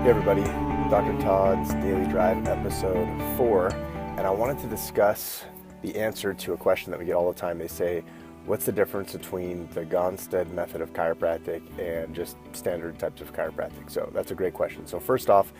Hey everybody, Dr. Todd's Daily Drive episode 4, and I wanted to discuss the answer to a question that we get all the time. They say, what's the difference between the Gonstead method of chiropractic and just standard types of chiropractic? So that's a great question. So first off,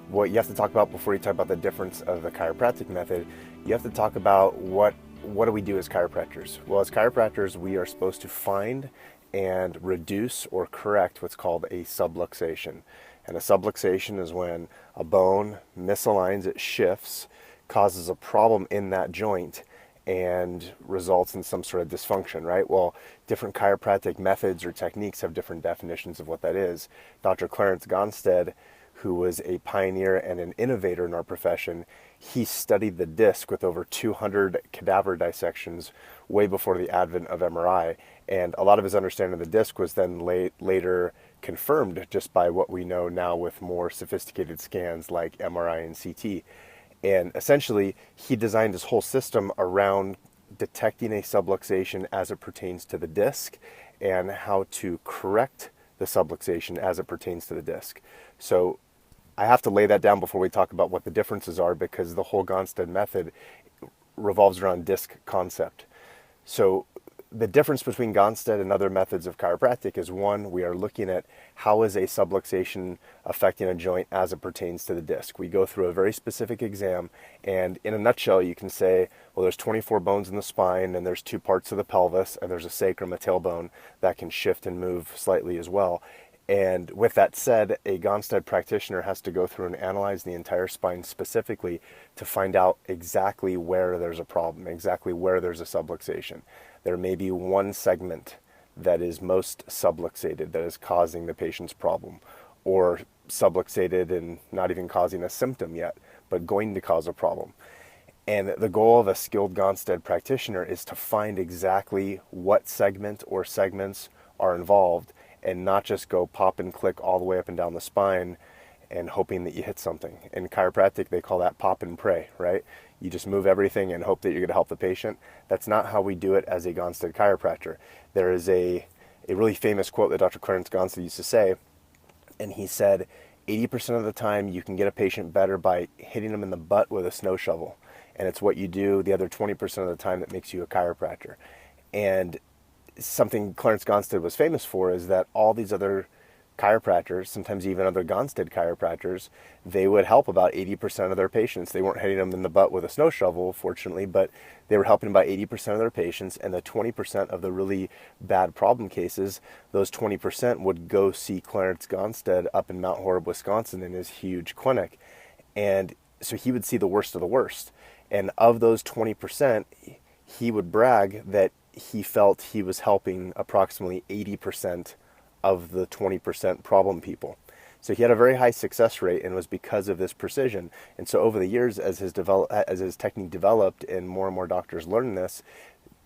what you have to talk about before you talk about the difference of the chiropractic method, you have to talk about what do we do as chiropractors? Well, as chiropractors, we are supposed to find and reduce or correct what's called a subluxation. And a subluxation is when a bone misaligns, it shifts, causes a problem in that joint, and results in some sort of dysfunction, right? Well, different chiropractic methods or techniques have different definitions of what that is. Dr. Clarence Gonstead, who was a pioneer and an innovator in our profession, he studied the disc with over 200 cadaver dissections way before the advent of MRI. And a lot of his understanding of the disc was then later confirmed just by what we know now with more sophisticated scans like MRI and CT. And essentially, he designed his whole system around detecting a subluxation as it pertains to the disc and how to correct the subluxation as it pertains to the disc. So I have to lay that down before we talk about what the differences are, because the whole Gonstead method revolves around disc concept. So the difference between Gonstead and other methods of chiropractic is, one, we are looking at how is a subluxation affecting a joint as it pertains to the disc. We go through a very specific exam, and in a nutshell, you can say, well, there's 24 bones in the spine, and there's 2 parts of the pelvis, and there's a sacrum, a tailbone, that can shift and move slightly as well. And with that said, a Gonstead practitioner has to go through and analyze the entire spine specifically to find out exactly where there's a problem, exactly where there's a subluxation. There may be one segment that is most subluxated that is causing the patient's problem, or subluxated and not even causing a symptom yet, but going to cause a problem. And the goal of a skilled Gonstead practitioner is to find exactly what segment or segments are involved, and not just go pop and click all the way up and down the spine and hoping that you hit something. In chiropractic, they call that pop and pray, right? You just move everything and hope that you're going to help the patient. That's not how we do it as a Gonstead chiropractor. There is a really famous quote that Dr. Clarence Gonstead used to say, and he said, 80% of the time you can get a patient better by hitting them in the butt with a snow shovel. And it's what you do the other 20% of the time that makes you a chiropractor. And something Clarence Gonstead was famous for is that all these other chiropractors, sometimes even other Gonstead chiropractors, they would help about 80% of their patients. They weren't hitting them in the butt with a snow shovel, fortunately, but they were helping about 80% of their patients, and the 20% of the really bad problem cases, those 20% would go see Clarence Gonstead up in Mount Horeb, Wisconsin in his huge clinic. And so he would see the worst of the worst. And of those 20%, he would brag that he felt he was helping approximately 80% of the 20% problem people. So he had a very high success rate, and it was because of this precision. And so over the years, as his technique developed and more doctors learned this,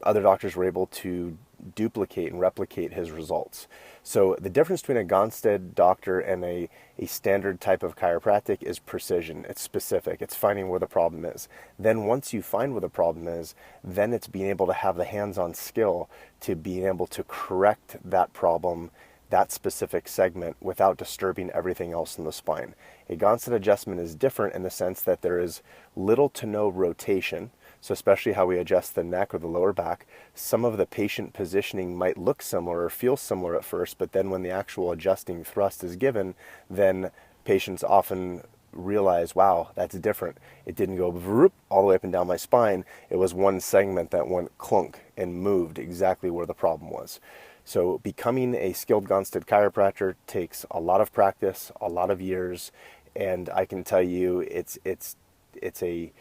other doctors were able to duplicate and replicate his results. So the difference between a Gonstead doctor and a standard type of chiropractic is precision. It's specific. It's finding where the problem is. Then once you find where the problem is, then it's being able to have the hands-on skill to being able to correct that problem, that specific segment, without disturbing everything else in the spine. A Gonstead adjustment is different in the sense that there is little to no rotation. So especially how we adjust the neck or the lower back, some of the patient positioning might look similar or feel similar at first, but then when the actual adjusting thrust is given, then patients often realize, wow, that's different. It didn't go vroop all the way up and down my spine. It was one segment that went clunk and moved exactly where the problem was. So becoming a skilled Gonstead chiropractor takes a lot of practice, a lot of years, and I can tell you it's a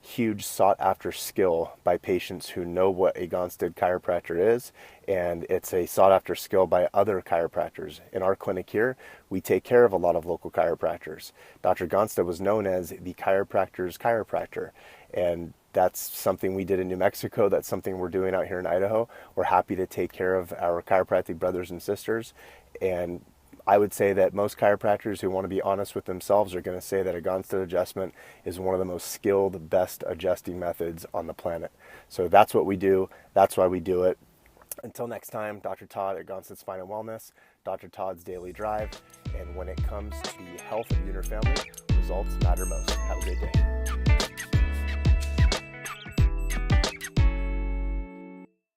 huge sought after skill by patients who know what a Gonstead chiropractor is, and it's a sought after skill by other chiropractors. In our clinic here, we take care of a lot of local chiropractors. Dr. Gonstead was known as the chiropractor's chiropractor, and that's something we did in New Mexico. That's something we're doing out here in Idaho. We're happy to take care of our chiropractic brothers and sisters, and I would say that most chiropractors who want to be honest with themselves are going to say that a Gonstead adjustment is one of the most skilled, best adjusting methods on the planet. So that's what we do. That's why we do it. Until next time, Dr. Todd at Gonstead Spine and Wellness, Dr. Todd's Daily Drive, and when it comes to the health of you and your family, results matter most. Have a great day.